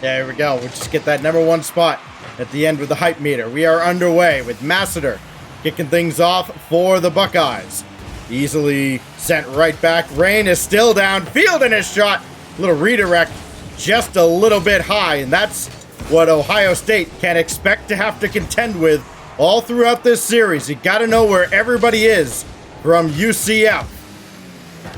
There we go. We'll just get that number one spot at the end with the hype meter. We are underway with Masseter kicking things off for the Buckeyes. Easily sent right back. Rain is still downfield in his shot. Little redirect, just a little bit high, and that's what Ohio State can expect to have to contend with all throughout this series. You got to know where everybody is from UCF.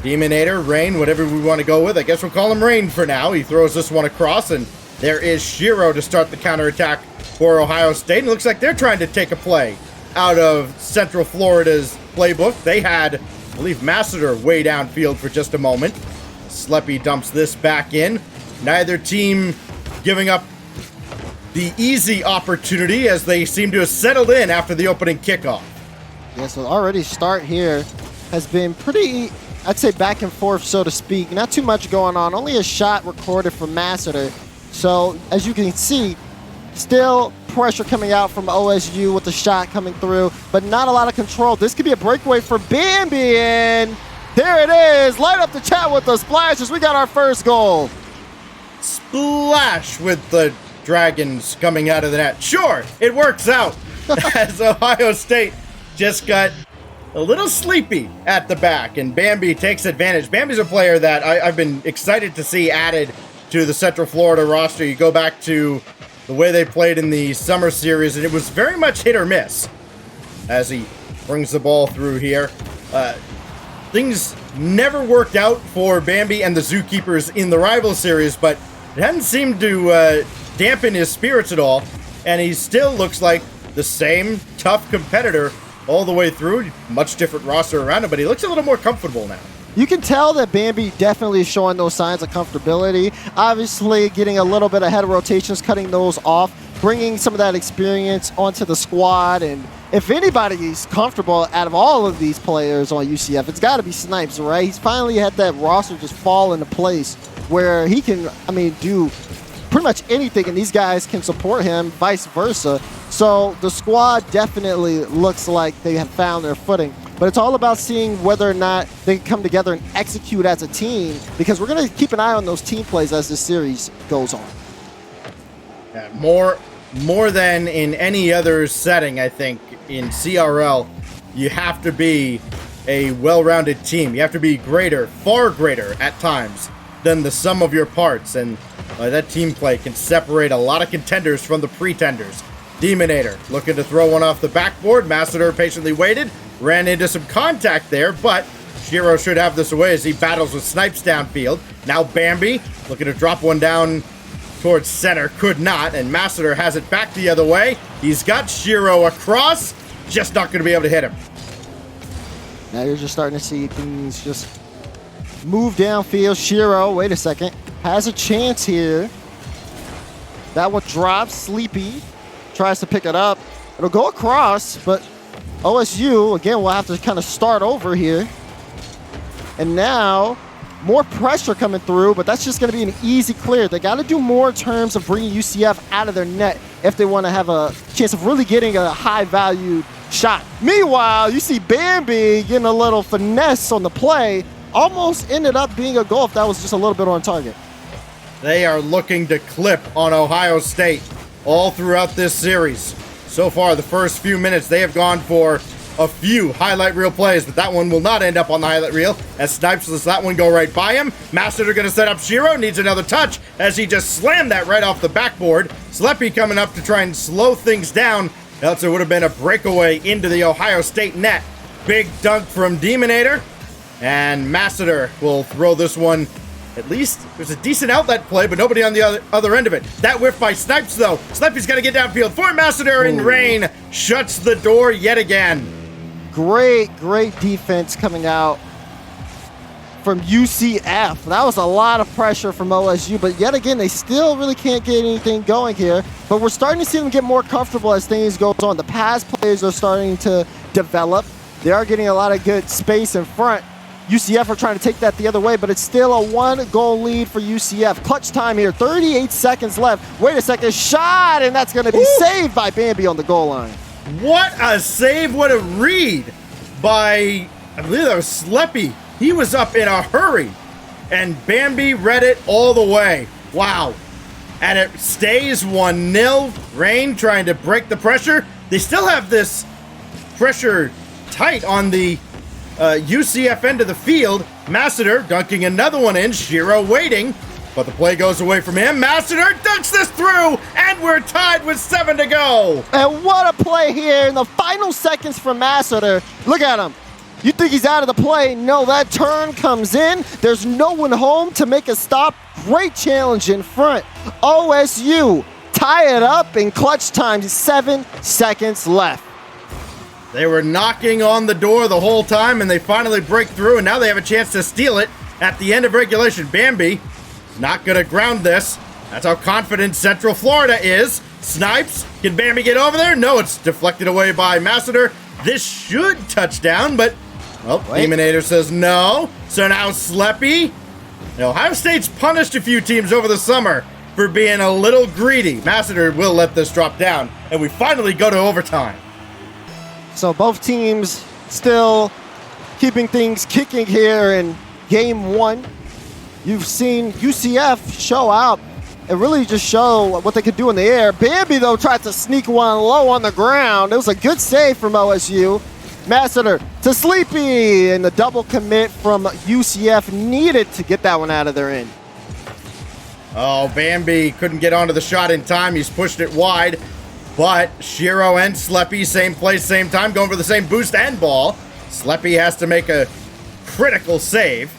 Demonator, Rain, whatever we want to go with. I guess we'll call him Rain for now. He throws this one across, and there is Shiro to start the counterattack for Ohio State. And it looks like they're trying to take a play out of Central Florida's playbook. They had, I believe, Masseter way downfield for just a moment. Sleppy dumps this back in. Neither team giving up the easy opportunity as they seem to have settled in after the opening kickoff. Yeah, so already start here has been pretty, I'd say, back and forth, so to speak. Not too much going on. Only a shot recorded from Masseter. So, as you can see, still pressure coming out from OSU with the shot coming through, but not a lot of control. This could be a breakaway for Bambi, and there it is. Light up the chat with the splashes. We got our first goal. Splash with the Dragons coming out of the net. Sure, it works out as Ohio State just got a little sleepy at the back, and Bambi takes advantage. Bambi's a player that I've been excited to see added to the Central Florida roster. You go back to the way they played in the summer series, and it was very much hit or miss as he brings the ball through here. Things never worked out for Bambi and the Zookeepers in the rival series, but it hadn't seemed to dampen his spirits at all, and he still looks like the same tough competitor all the way through. Much different roster around him, but he looks a little more comfortable now. You can tell that Bambi definitely is showing those signs of comfortability. Obviously, getting a little bit ahead of rotations, cutting those off, bringing some of that experience onto the squad. And if anybody's comfortable out of all of these players on UCF, it's got to be Snipes, right? He's finally had that roster just fall into place where he can, do pretty much anything, and these guys can support him, vice versa. So the squad definitely looks like they have found their footing. But it's all about seeing whether or not they can come together and execute as a team, because we're going to keep an eye on those team plays as this series goes on. Yeah, more than in any other setting, I think, in CRL, you have to be a well-rounded team. You have to be greater, far greater at times, than the sum of your parts. And that team play can separate a lot of contenders from the pretenders. Demonator looking to throw one off the backboard. Masseter patiently waited. Ran into some contact there, but Shiro should have this away as he battles with Snipes downfield. Now Bambi looking to drop one down towards center. Could not, and Masseter has it back the other way. He's got Shiro across. Just not going to be able to hit him. Now you're just starting to see things just move downfield. Shiro, wait a second, has a chance here. That one drops. Sleepy tries to pick it up. It'll go across, but OSU, again, will have to kind of start over here. And now, more pressure coming through, but that's just going to be an easy clear. They got to do more in terms of bringing UCF out of their net if they want to have a chance of really getting a high-valued shot. Meanwhile, you see Bambi getting a little finesse on the play. Almost ended up being a goal if that was just a little bit on target. They are looking to clip on Ohio State all throughout this series. So far, the first few minutes, they have gone for a few highlight reel plays, but that one will not end up on the highlight reel as Snipes lets that one go right by him. Masseter going to set up Shiro, needs another touch as he just slammed that right off the backboard. Sleppy coming up to try and slow things down, else it would have been a breakaway into the Ohio State net. Big dunk from Demonator, and Masseter will throw this one. At least there's a decent outlet play, but nobody on the other end of it. That whiff by Snipes, though. Sleppy's got to get downfield for Masseter, and Rain shuts the door yet again. Great defense coming out from UCF. That was a lot of pressure from OSU, but yet again, they still really can't get anything going here. But we're starting to see them get more comfortable as things go on. The pass plays are starting to develop. They are getting a lot of good space in front. UCF are trying to take that the other way, but it's still a 1-goal lead for UCF. Clutch time here, 38 seconds left. Wait a second, shot, and that's going to be saved by Bambi on the goal line. What a save, what a read by, I believe that was Sleppy. He was up in a hurry, and Bambi read it all the way. Wow. and it stays 1-0. Rain trying to break the pressure. They still have this pressure tight on the UCF end of the field. Masseter dunking another one in. Shiro waiting, but the play goes away from him. Masseter dunks this through, and we're tied with 7 to go. And what a play here in the final seconds from Masseter. Look at him. You think he's out of the play? No, that turn comes in. There's no one home to make a stop. Great challenge in front. OSU tie it up in clutch time. 7 seconds left. They were knocking on the door the whole time, and they finally break through, and now they have a chance to steal it at the end of regulation. Bambi not going to ground this. That's how confident Central Florida is. Snipes, can Bambi get over there? No, it's deflected away by Masseter. This should touch down, but, well, Demonator says no. So now Sleppy. Ohio State's punished a few teams over the summer for being a little greedy. Masseter will let this drop down, and we finally go to overtime. So both teams still keeping things kicking here in game 1. You've seen UCF show out and really just show what they could do in the air. Bambi, though, tried to sneak one low on the ground. It was a good save from OSU. Masseter to Sleepy, and the double commit from UCF needed to get that one out of their end. Oh, Bambi couldn't get onto the shot in time. He's pushed it wide. But Shiro and Sleppy, same place, same time, going for the same boost and ball. Sleppy has to make a critical save.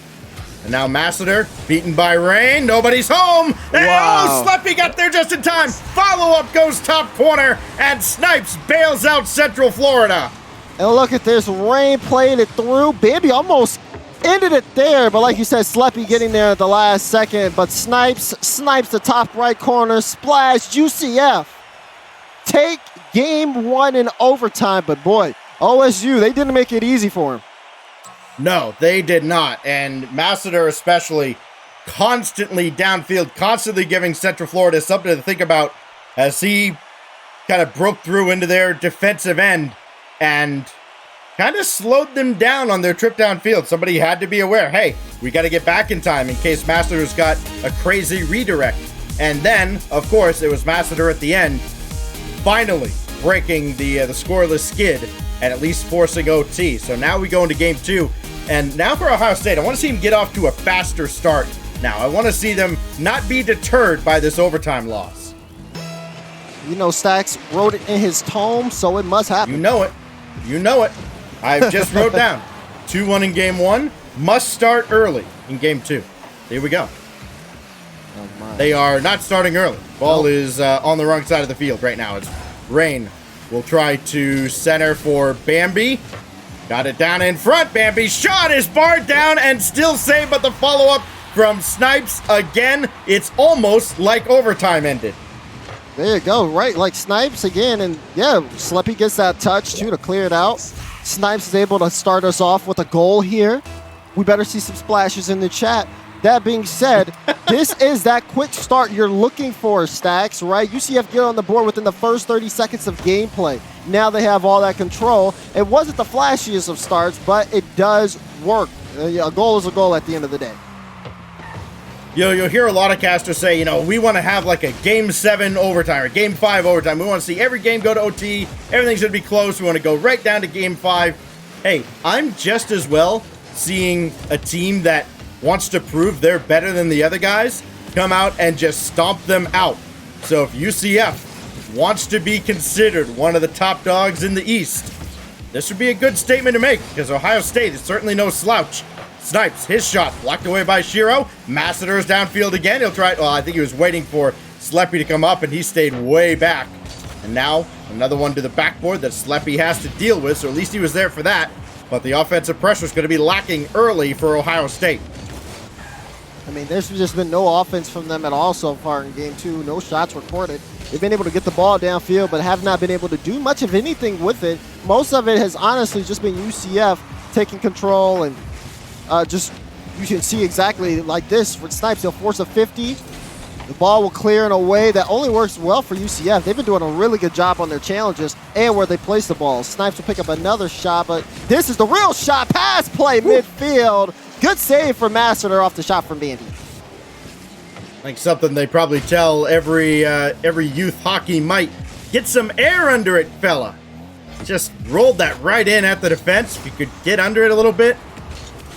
And now Masseter, beaten by Rain. Nobody's home. Wow. Oh, Sleppy got there just in time. Follow-up goes top corner, and Snipes bails out Central Florida. And look at this. Rain played it through. Bambi almost ended it there, but like you said, Sleppy getting there at the last second. But Snipes the top right corner. Splash, UCF. Take game 1 in overtime, but boy, OSU, they didn't make it easy for him. No, they did not, and Masseter especially constantly downfield, constantly giving Central Florida something to think about as he kind of broke through into their defensive end and kind of slowed them down on their trip downfield. Somebody had to be aware, hey, we got to get back in time in case Masseter's got a crazy redirect. And then, of course, it was Masseter at the end, finally breaking the scoreless skid and at least forcing OT. So now we go into game 2. And now for Ohio State, I want to see them get off to a faster start. Now, I want to see them not be deterred by this overtime loss. You know, Stacks wrote it in his tome, so it must happen. You know it. You know it. I just wrote down 2-1 in game 1, must start early in game 2. Here we go. Oh my. They are not starting early. Ball is on the wrong side of the field right now. It's Rain will try to center for Bambi. Got it down in front. Bambi's shot is barred down and still saved, but the follow-up from Snipes again. It's almost like overtime ended. There you go, right? Like Snipes again, and yeah, Sleppy gets that touch too to clear it out. Snipes is able to start us off with a goal here. We better see some splashes in the chat. That being said, this is that quick start you're looking for, Stacks, right? UCF get on the board within the first 30 seconds of gameplay. Now they have all that control. It wasn't the flashiest of starts, but it does work. A goal is a goal at the end of the day. You'll hear a lot of casters say, we want to have like a game 7 overtime or game 5 overtime. We want to see every game go to OT. Everything should be close. We want to go right down to game 5. Hey, I'm just as well seeing a team that wants to prove they're better than the other guys come out and just stomp them out. So if UCF wants to be considered one of the top dogs in the East, this would be a good statement to make because Ohio State is certainly no slouch. Snipes, his shot blocked away by Shiro. Masseter is downfield again. He'll try, I think he was waiting for Sleppy to come up and he stayed way back. And now another one to the backboard that Sleppy has to deal with, so at least he was there for that. But the offensive pressure is going to be lacking early for Ohio State. I mean, there's just been no offense from them at all so far in game 2. No shots recorded. They've been able to get the ball downfield, but have not been able to do much of anything with it. Most of it has honestly just been UCF taking control, and you can see exactly like this. With Snipes, he'll force a 50. The ball will clear in a way that only works well for UCF. They've been doing a really good job on their challenges and where they place the ball. Snipes will pick up another shot, but this is the real shot. Pass play midfield. Good save for Masseter off the shot from Bambi. Like something they probably tell every youth hockey mite. Get some air under it, fella. Just rolled that right in at the defense. If you could get under it a little bit,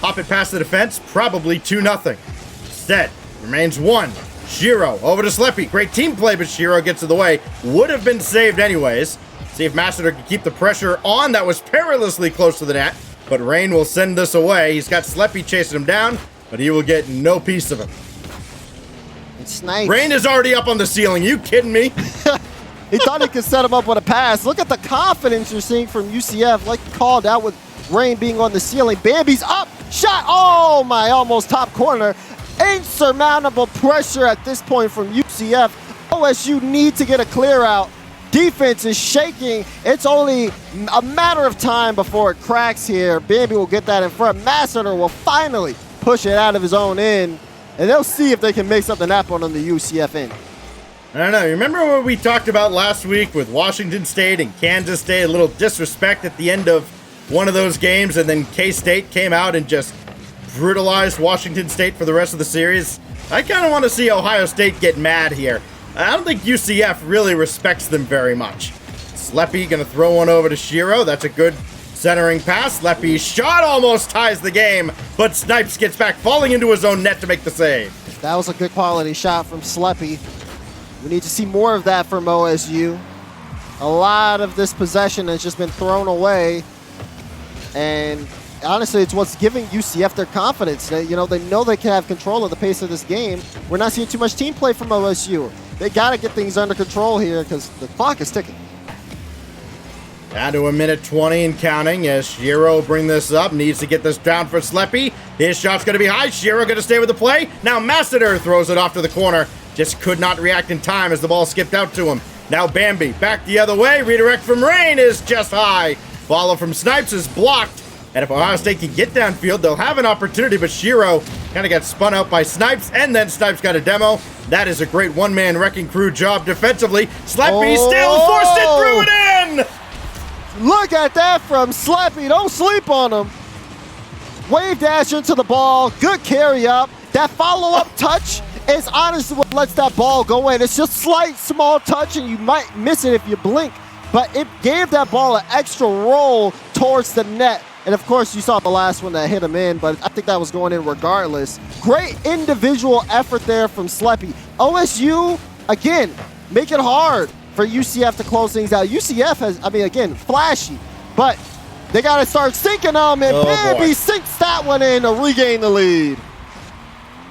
pop it past the defense, probably 2-0. Instead, remains 1. Shiro over to Sleppy. Great team play, but Shiro gets in the way. Would have been saved anyways. See if Masseter can keep the pressure on. That was perilously close to the net, but Rain will send this away. He's got Sleppy chasing him down, but he will get no piece of him. It's nice. Rain is already up on the ceiling. You kidding me? He thought he could set him up with a pass. Look at the confidence you're seeing from UCF. Like called out with Rain being on the ceiling. Bambi's up. Shot. Oh, my. Almost top corner. Insurmountable pressure at this point from UCF. OSU need to get a clear out. Defense is shaking. It's only a matter of time before it cracks here. Bambi will get that in front. Masseter will finally push it out of his own end. And they'll see if they can make something happen on the UCF end. I don't know. Remember what we talked about last week with Washington State and Kansas State? A little disrespect at the end of one of those games, and then K-State came out and just brutalized Washington State for the rest of the series. I kind of want to see Ohio State get mad here. I don't think UCF really respects them very much. Sleppy going to throw one over to Shiro. That's a good centering pass. Sleppy's shot almost ties the game, but Snipes gets back, falling into his own net to make the save. That was a good quality shot from Sleppy. We need to see more of that from OSU. A lot of this possession has just been thrown away. And honestly, it's what's giving UCF their confidence. They know they can have control of the pace of this game. We're not seeing too much team play from OSU. They got to get things under control here because the clock is ticking. Down to 1:20 and counting as Shiro bring this up. Needs to get this down for Sleppy. His shot's going to be high. Shiro going to stay with the play. Now Masseter throws it off to the corner. Just could not react in time as the ball skipped out to him. Now Bambi back the other way. Redirect from Rain is just high. Follow from Snipes is blocked. And if Ohio State can get downfield, they'll have an opportunity, but Shiro kind of got spun out by Snipes, and then Snipes got a demo. That is a great one-man wrecking crew job defensively. Sleppy still forced it through and in! Look at that from Sleppy. Don't sleep on him. Wave dash into the ball. Good carry up. That follow-up touch is honestly what lets that ball go in. It's just slight, small touch, and you might miss it if you blink, but it gave that ball an extra roll towards the net. And, of course, you saw the last one that hit him in, but I think that was going in regardless. Great individual effort there from Sleppy. OSU, again, make it hard for UCF to close things out. UCF has, again, flashy, but they got to start sinking them, and Bambi sinks that one in to regain the lead.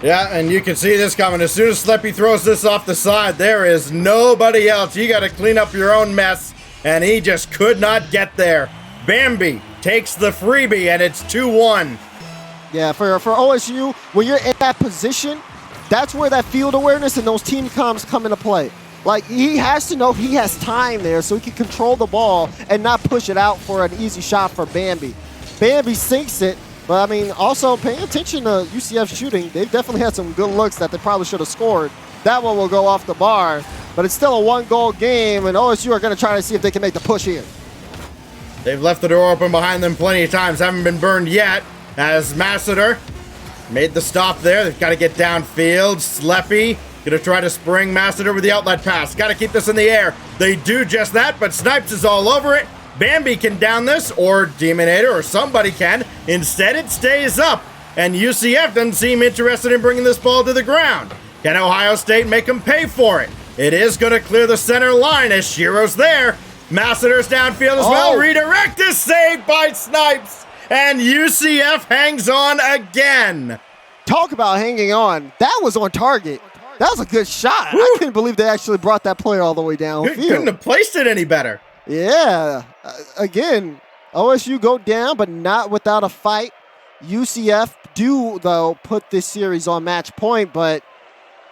Yeah, and you can see this coming. As soon as Sleppy throws this off the side, there is nobody else. You got to clean up your own mess, and he just could not get there. Bambi takes the freebie, and it's 2-1. Yeah, for OSU, when you're in that position, that's where that field awareness and those team comms come into play. Like, he has to know he has time there so he can control the ball and not push it out for an easy shot for Bambi. Bambi sinks it, but, also paying attention to UCF shooting. They've definitely had some good looks that they probably should have scored. That one will go off the bar, but it's still a one-goal game, and OSU are going to try to see if they can make the push here. They've left the door open behind them plenty of times. Haven't been burned yet. As Masseter made the stop there. They've got to get downfield. Sleppy going to try to spring Masseter with the outlet pass. Got to keep this in the air. They do just that, but Snipes is all over it. Bambi can down this, or Demonator, or somebody can. Instead, it stays up, and UCF doesn't seem interested in bringing this ball to the ground. Can Ohio State make them pay for it? It is going to clear the center line as Shiro's there. Masseter's downfield as well. Redirect is saved by Snipes, and UCF hangs on again. Talk about hanging on. That was on target. That was a good shot. Woo. I couldn't believe they actually brought that player all the way downfield. Couldn't have placed it any better. Yeah. Again, OSU go down, but not without a fight. UCF do, though, put this series on match point, but,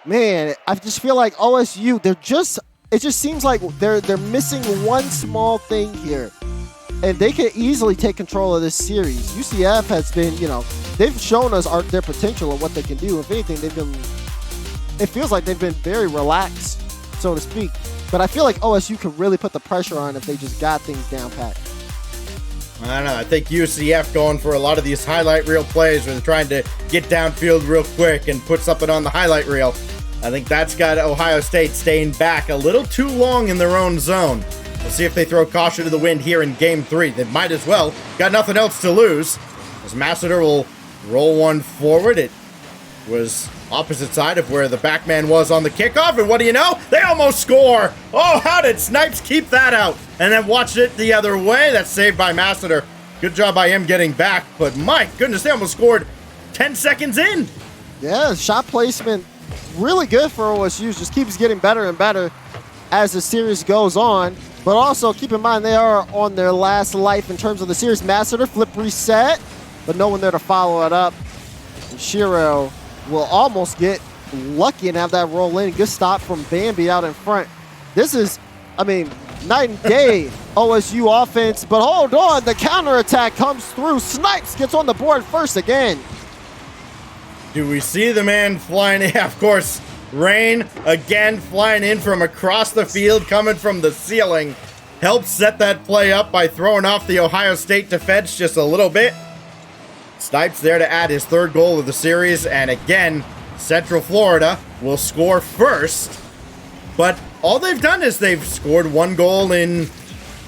man, I just feel like OSU, it just seems like they're missing one small thing here, and they could easily take control of this series. UCF has been, they've shown us their potential and what they can do. If anything, it feels like they've been very relaxed, so to speak. But I feel like OSU could really put the pressure on if they just got things down pat. I don't know. I think UCF going for a lot of these highlight reel plays where they're trying to get downfield real quick and put something on the highlight reel. I think that's got Ohio State staying back a little too long in their own zone. We'll see if they throw caution to the wind here in Game 3. They might as well. Got nothing else to lose. As Masseter will roll one forward. It was opposite side of where the back man was on the kickoff. And what do you know? They almost score. Oh, how did Snipes keep that out? And then watch it the other way. That's saved by Masseter. Good job by him getting back. But my goodness, they almost scored 10 seconds in. Yeah, shot placement really good for OSU. Just keeps getting better and better as the series goes on. But also keep in mind they are on their last life in terms of the series. Masseter flip reset, but no one there to follow it up. And Shiro will almost get lucky and have that roll in. Good stop from Bambi out in front. This is, I mean, night and day OSU offense. But hold on, the counterattack comes through. Snipes gets on the board first again. Do we see the man flying in? Of course, Rain again flying in from across the field, coming from the ceiling. Helps set that play up by throwing off the Ohio State defense just a little bit. Snipes there to add his third goal of the series. And again, Central Florida will score first. But all they've done is they've scored one goal in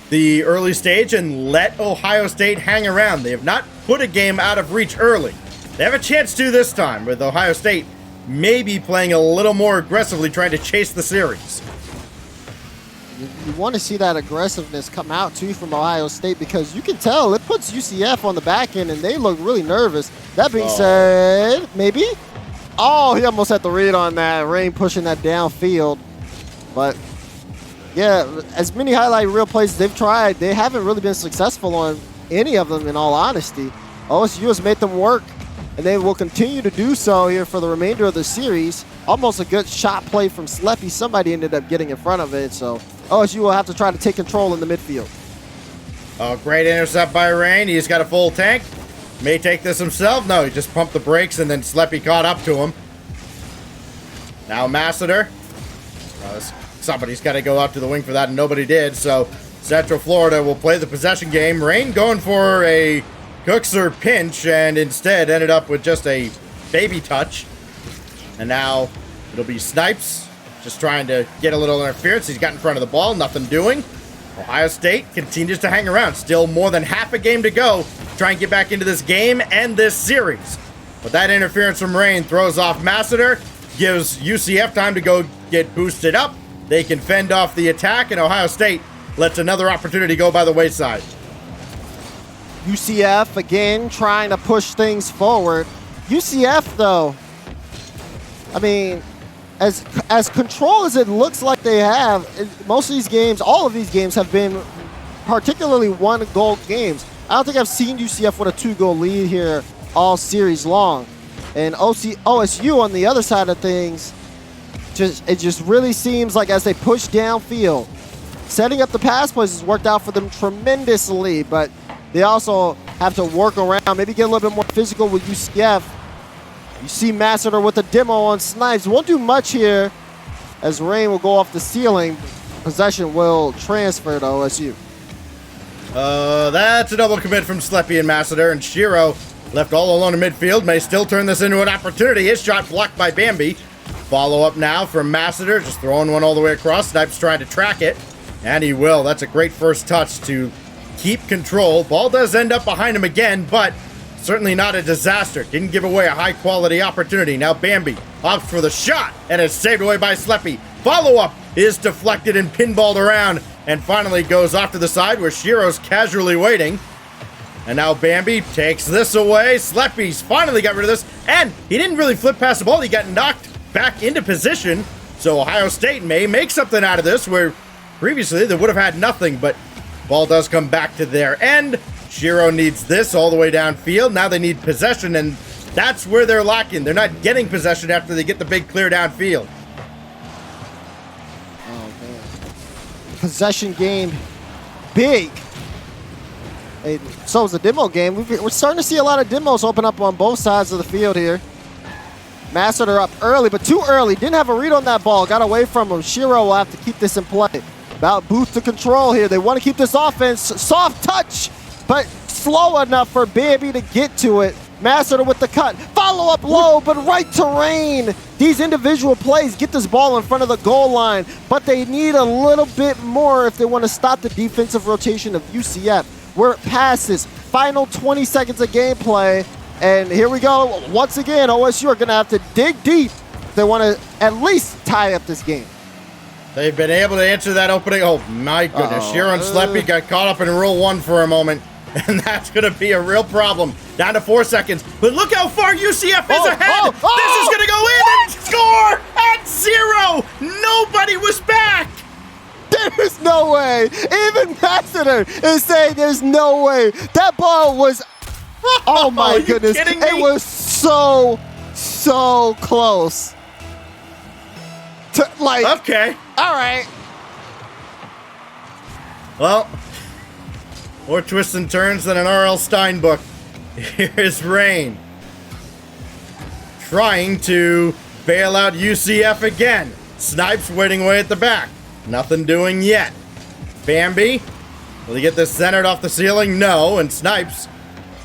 the early stage and let Ohio State hang around. They have not put a game out of reach early. They have a chance to this time, with Ohio State maybe playing a little more aggressively, trying to chase the series. You want to see that aggressiveness come out, too, from Ohio State, because you can tell it puts UCF on the back end, and they look really nervous. That being said, maybe? Oh, he almost had the read on that. Rain pushing that downfield. But, yeah, as many highlight reel plays they've tried, they haven't really been successful on any of them, in all honesty. OSU has made them work, and they will continue to do so here for the remainder of the series. Almost a good shot play from Sleppy. Somebody ended up getting in front of it, so OSU will have to try to take control in the midfield. Oh, great intercept by Rain. He's got a full tank. May take this himself. No, he just pumped the brakes, and then Sleppy caught up to him. Now Masseter. Somebody's got to go out to the wing for that, and nobody did, so Central Florida will play the possession game. Rain going for a Cookser pinch, and instead ended up with just a baby touch. And now it'll be Snipes just trying to get a little interference. He's got in front of the ball, nothing doing. Ohio State continues to hang around. Still more than half a game to go. Try and get back into this game and this series. But that interference from Rain throws off Masseter, gives UCF time to go get boosted up. They can fend off the attack, and Ohio State lets another opportunity go by the wayside. UCF, again, trying to push things forward. UCF, though, I mean, as control as it looks like they have, most of these games, all of these games have been particularly one-goal games. I don't think I've seen UCF with a two-goal lead here all series long. And OSU on the other side of things, it just really seems like as they push downfield, setting up the pass plays has worked out for them tremendously, but they also have to work around, maybe get a little bit more physical with UCF. You see Masseter with a demo on Snipes. Won't do much here as Rain will go off the ceiling. Possession will transfer to OSU. That's a double commit from Sleppy and Masseter, and Shiro left all alone in midfield. May still turn this into an opportunity. His shot blocked by Bambi. Follow up now from Masseter, just throwing one all the way across. Snipes trying to track it, and he will. That's a great first touch to keep control. Ball does end up behind him again, but certainly not a disaster. Didn't give away a high-quality opportunity. Now Bambi opts for the shot, and is saved away by Sleppy. Follow-up is deflected and pinballed around, and finally goes off to the side where Shiro's casually waiting. And now Bambi takes this away. Sleppy's finally got rid of this, and he didn't really flip past the ball. He got knocked back into position, so Ohio State may make something out of this, where previously they would have had nothing, but ball does come back to their end. Shiro needs this all the way downfield. Now they need possession, and that's where they're lacking. They're not getting possession after they get the big clear downfield. Oh, man. Possession game, big. And so is the demo game. We're starting to see a lot of demos open up on both sides of the field here. Masseter up early, but too early. Didn't have a read on that ball. Got away from him. Shiro will have to keep this in play. About boost to control here. They want to keep this offense. Soft touch, but slow enough for Bambi to get to it. Masseter with the cut. Follow up low, but right to Rain. these individual plays get this ball in front of the goal line, but they need a little bit more if they want to stop the defensive rotation of UCF. Where it passes, final 20 seconds of gameplay, and here we go. Once again, OSU are going to have to dig deep if they want to at least tie up this game. They've been able to answer that opening. Oh, my goodness. Shiro and Sleppy got caught up in Rule 1 for a moment, and that's going to be a real problem. Down to 4 seconds. But look how far UCF is ahead. This is going to go in and score at 0. Nobody was back. There's no way. Even Maxeter is saying there's no way. That ball was, oh my goodness. It was so close. Okay. All right. Well, more twists and turns than an R.L. Stein book. Here's Rain trying to bail out UCF again. Snipes waiting away at the back. Nothing doing yet. Bambi, will he get this centered off the ceiling? No, and Snipes,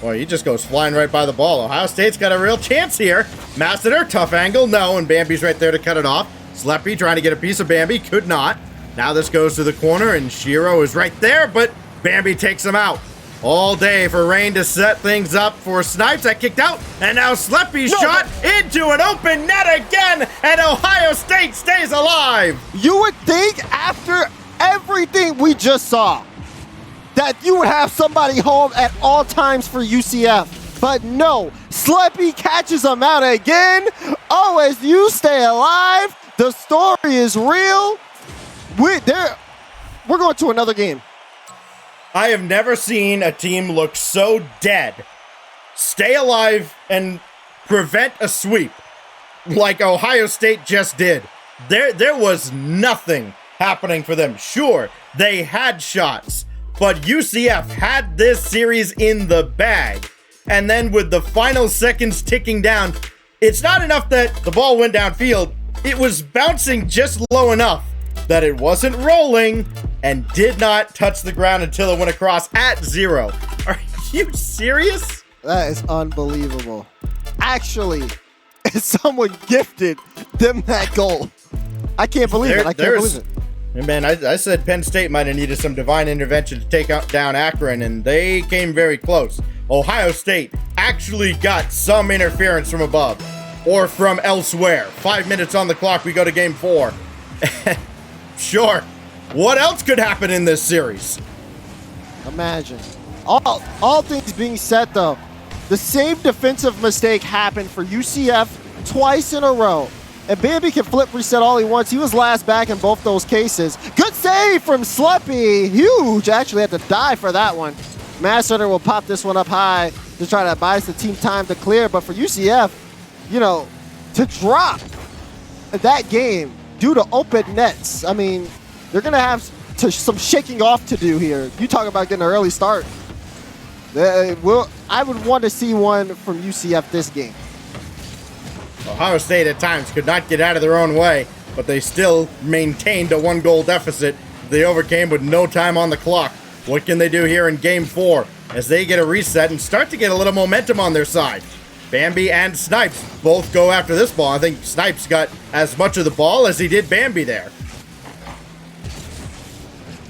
well, he just goes flying right by the ball. Ohio State's got a real chance here. Masseter, tough angle, no, and Bambi's right there to cut it off. Sleppy trying to get a piece of Bambi, could not. Now this goes to the corner, and Shiro is right there, but Bambi takes him out. All day for Rain to set things up for Snipes. That kicked out, and now Sleppy's shot into an open net again, and Ohio State stays alive. You would think after everything we just saw that you would have somebody home at all times for UCF, but no. Sleppy catches him out again. OSU stay alive. The story is real. We're going to another game. I have never seen a team look so dead, stay alive, and prevent a sweep like Ohio State just did. There was nothing happening for them. Sure, they had shots, but UCF had this series in the bag. And then with the final seconds ticking down, it's not enough that the ball went downfield. It was bouncing just low enough that it wasn't rolling and did not touch the ground until it went across at 0. Are you serious? That is unbelievable. Actually, someone gifted them that goal. I can't believe it. I can't believe it. Man, I said Penn State might have needed some divine intervention to take down Akron, and they came very close. Ohio State actually got some interference from above or from elsewhere. 5 minutes on the clock. We go to game 4. Sure. What else could happen in this series? Imagine. All things being said, though, the same defensive mistake happened for UCF twice in a row. And Bambi can flip reset all he wants. He was last back in both those cases. Good save from Sleppy. Huge. Actually had to die for that one. Masseter will pop this one up high to try to buy the team time to clear. But for UCF, you know, to drop that game due to open nets, I mean, they're going to have some shaking off to do here. You talk about getting an early start. I would want to see one from UCF this game. Ohio State at times could not get out of their own way, but they still maintained a 1-goal deficit. They overcame with no time on the clock. What can they do here in game 4 as they get a reset and start to get a little momentum on their side? Bambi and Snipes both go after this ball. I think Snipes got as much of the ball as he did Bambi there.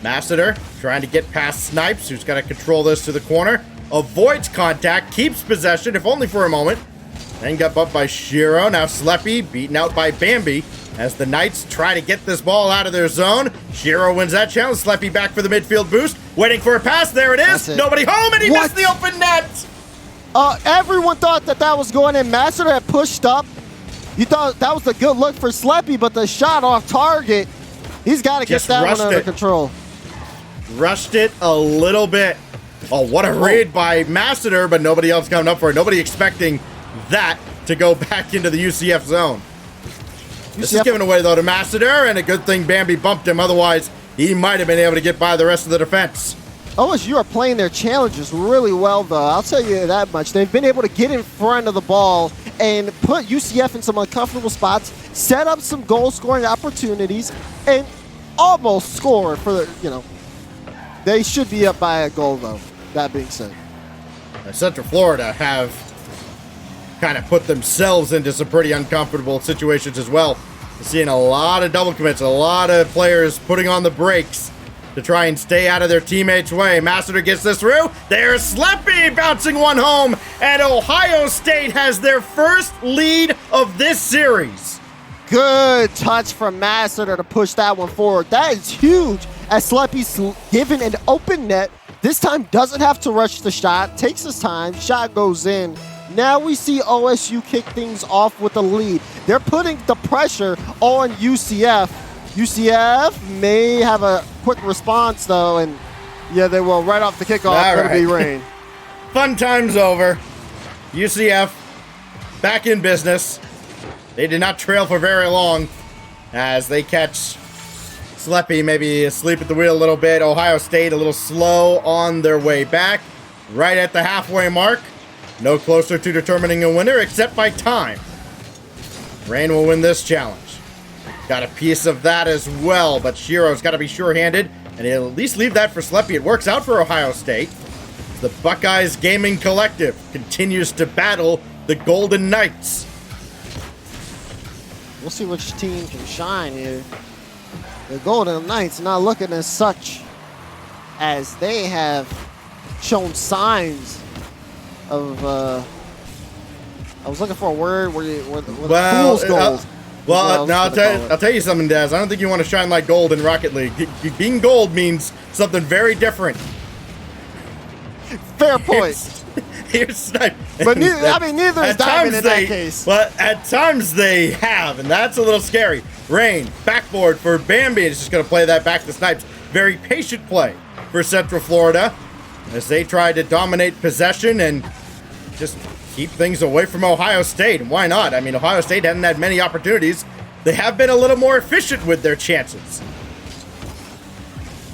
Masseter trying to get past Snipes, who's got to control this to the corner. Avoids contact, keeps possession, if only for a moment. Then got bumped by Shiro. Now Sleppy beaten out by Bambi as the Knights try to get this ball out of their zone. Shiro wins that challenge. Sleppy back for the midfield boost. Waiting for a pass. There it is. Nobody home, and he missed the open net. Everyone thought that was going in. Masseter had pushed up. You thought that was a good look for Sleppy, but the shot off target, he's got to get that one under control. Rushed it a little bit. Oh, what a read by Masseter, but nobody else coming up for it. Nobody expecting that to go back into the UCF zone. This is given away, though, to Masseter, and a good thing Bambi bumped him. Otherwise, he might have been able to get by the rest of the defense. OSU are playing their challenges really well, though. I'll tell you that much. They've been able to get in front of the ball and put UCF in some uncomfortable spots, set up some goal-scoring opportunities, and almost score for the, they should be up by a goal, though, that being said. Central Florida have kind of put themselves into some pretty uncomfortable situations as well. We're seeing a lot of double commits, a lot of players putting on the brakes to try and stay out of their teammates' way. Masseter gets this through. There's Sleppy bouncing one home, and Ohio State has their first lead of this series. Good touch from Masseter to push that one forward. That is huge as Sleppy's given an open net. This time doesn't have to rush the shot, takes his time, shot goes in. Now we see OSU kick things off with a lead. They're putting the pressure on UCF. UCF may have a quick response though, and yeah, they will right off the kickoff. It'll be rain. Fun time's over. UCF back in business. They did not trail for very long as they catch Sleppy maybe asleep at the wheel a little bit. Ohio State a little slow on their way back. Right at the halfway mark. No closer to determining a winner except by time. Rain will win this challenge. Got a piece of that as well, but Shiro's got to be sure-handed, and he'll at least leave that for Sleppy. It works out for Ohio State. The Buckeyes Gaming Collective continues to battle the Golden Knights. We'll see which team can shine here. The Golden Knights not looking as such as they have shown signs of, I was looking for a word where the fool's gold. Now I'll tell you something, Daz. I don't think you want to shine like gold in Rocket League. Being gold means something very different. Fair point. Here's Snipe. But neither is Diamond in that case. But at times they have, and that's a little scary. Rain, backboard for Bambi. It's just going to play that back to Snipes. Very patient play for Central Florida as they try to dominate possession and just keep things away from Ohio State. And why not? I mean, Ohio State hasn't had many opportunities. They have been a little more efficient with their chances.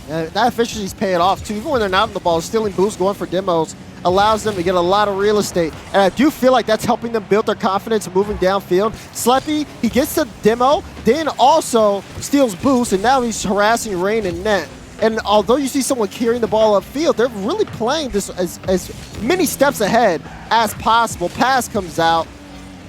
That efficiency's paying off, too. Even when they're not on the ball, stealing boosts, going for demos, allows them to get a lot of real estate. And I do feel like that's helping them build their confidence moving downfield. Sleppy, he gets the demo, then also steals boost, and now he's harassing Rain and net. And although you see someone carrying the ball upfield, they're really playing this as many steps ahead as possible. Pass comes out,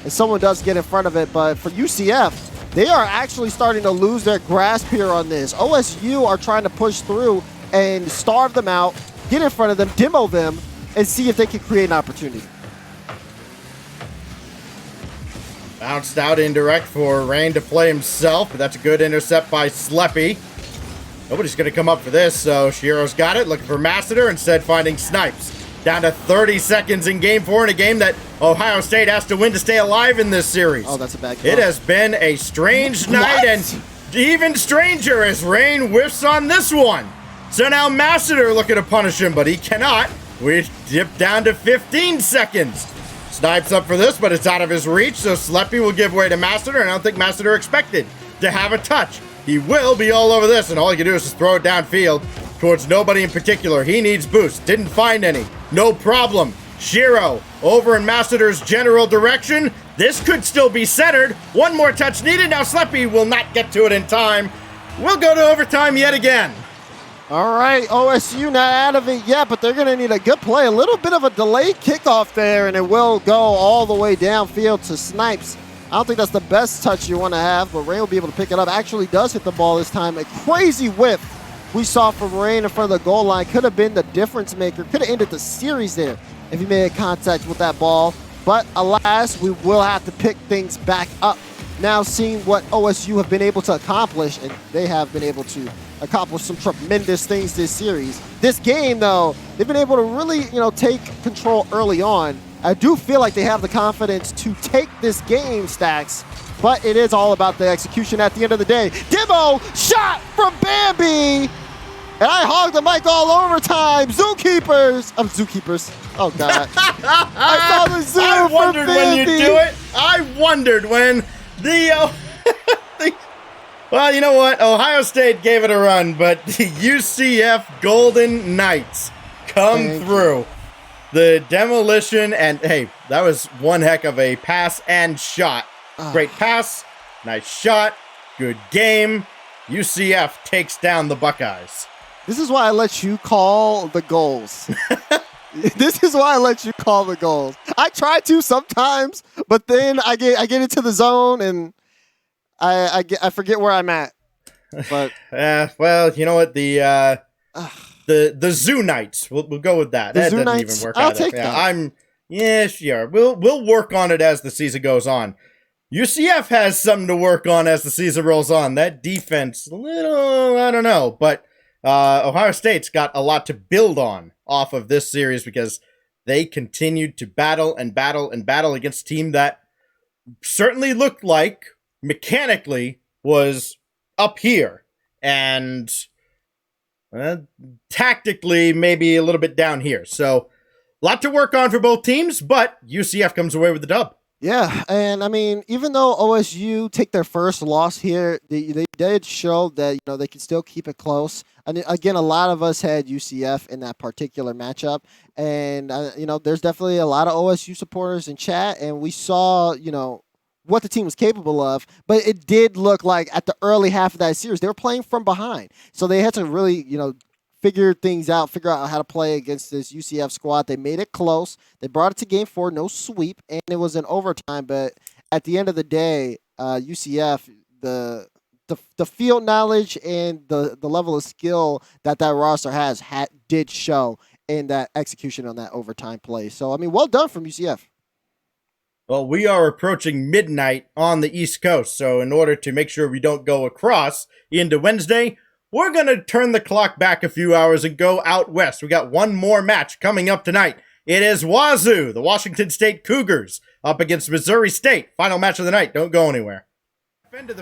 and someone does get in front of it. But for UCF, they are actually starting to lose their grasp here on this. OSU are trying to push through and starve them out, get in front of them, demo them, and see if they can create an opportunity. Bounced out indirect for Rain to play himself, but that's a good intercept by Sleppy. Nobody's going to come up for this, so Shiro's got it, looking for Masseter, instead finding Snipes. Down to 30 seconds in Game 4 in a game that Ohio State has to win to stay alive in this series. Oh, that's a bad call. It has been a strange night, and even stranger as Rain whiffs on this one. So now Masseter looking to punish him, but he cannot. We dip down to 15 seconds. Snipes up for this, but it's out of his reach, so Sleppy will give way to Masseter, and I don't think Masseter expected to have a touch. He will be all over this, and all he can do is just throw it downfield towards nobody in particular. He needs boost. Didn't find any. No problem. Shiro over in Masseter's general direction. This could still be centered. One more touch needed. Now Sleppy will not get to it in time. We'll go to overtime yet again. All right, OSU not out of it yet, but they're going to need a good play. A little bit of a delayed kickoff there, and it will go all the way downfield to Snipes. I don't think that's the best touch you want to have, but Rain will be able to pick it up. Actually does hit the ball this time. A crazy whip we saw from Rain in front of the goal line. Could have been the difference maker. Could have ended the series there if he made contact with that ball. But alas, we will have to pick things back up. Now seeing what OSU have been able to accomplish, and they have been able to accomplish some tremendous things this series. This game, though, they've been able to really, take control early on. I do feel like they have the confidence to take this game, Stacks, but it is all about the execution at the end of the day. Demo shot from Bambi, and I hogged the mic all overtime. Zookeepers. Oh, God. I saw the zoo I wondered for when you Bambi. do it. I wondered when the... Well, you know what? Ohio State gave it a run, but the UCF Golden Knights come through. The demolition, and hey, that was one heck of a pass and shot. Great pass, nice shot, good game. UCF takes down the Buckeyes. This is why I let you call the goals. This is why I let you call the goals. I try to sometimes, but then I get into the zone and I forget where I'm at. But well, you know what, the Zoo Knights, we'll go with that. That Zoo doesn't Knights? even work I'll out. take that. Yeah, sure. We'll work on it as the season goes on. UCF has something to work on as the season rolls on. That defense, a little, I don't know, but Ohio State's got a lot to build on off of this series because they continued to battle and battle and battle against a team that certainly looked like mechanically was up here and tactically maybe a little bit down here. So a lot to work on for both teams, but UCF comes away with the dub. Yeah, and I mean, even though OSU take their first loss here, they did show that they can still keep it close. And again, a lot of us had UCF in that particular matchup, and there's definitely a lot of OSU supporters in chat, and we saw what the team was capable of. But it did look like at the early half of that series they were playing from behind, so they had to really figure out how to play against this UCF squad. They made it close. They brought it to game 4, no sweep, and it was in overtime. But at the end of the day, UCF, the field knowledge and the level of skill that roster did show in that execution on that overtime play. So, I mean, well done from UCF. Well, we are approaching midnight on the East Coast, so in order to make sure we don't go across into Wednesday, we're going to turn the clock back a few hours and go out west. We got one more match coming up tonight. It is Wazoo, the Washington State Cougars, up against Missouri State. Final match of the night. Don't go anywhere. End of the